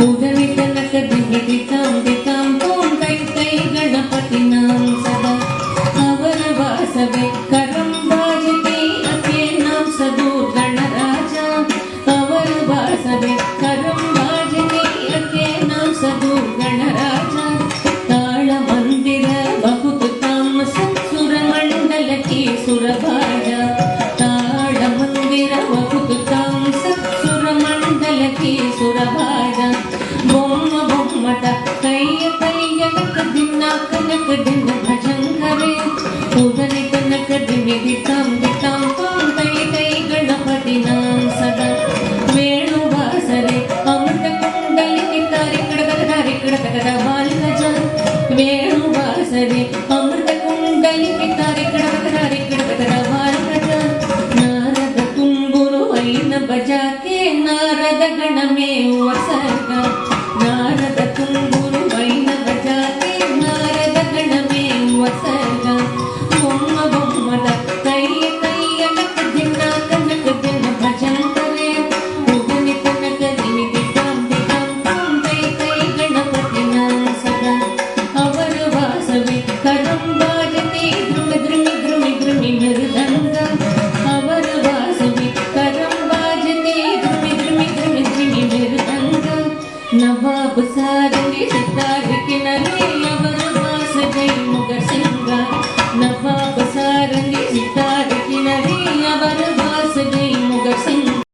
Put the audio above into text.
उदरि तनक दिमिदितां दितां तों तै तै गणपति नाम सदा अवर वासवे करम बाजते अके नाम सदो गणराजा अवर वासवे करम बाजते अके नाम सदो गणराजा ताल मंदिर बहुत तामस सुर मंडल की सुरभाजा ताल मंदिर बहुत तामस सुर मंडल की सुरभाजा बोम बोमट कय्य कय्य नक दिना कनक दिन भजन करे उदरि तनक दिमिदितां दितां तों तै तै गणपति नाम सदा वेणु वासरे अमृत कुंडली नितारि कडगदारि कडगदा बालकजा वेणु वासरे अमृत कुंडली नितारि कडगदारि कडगदा बालकजा नारद तुम्बुरु ऐन बजा के नारद गण में वसगा नारद तुम्बुरु ऐन बजा के नारद गण में वसगा बोम बोमद कय्य कय्य नक दिना कनक दिन भजन करे उदरि तनक दिमिदितां दितां तों तै तै गणपति नाम सदा अवर वासवे करम बाजते द्रुम द्रुमि द्रुमि द्रुमि मृदंगा अवर वासवे करम बाजते द्रुमि द्रुमि द्रुमि द्रुमि मृदंगा नवाब सारंगी सितार किनारे अवर वास गई मुगर सिंगा नवाब सारंगी सितार किनारे अवर वास गई मुगर सिंगा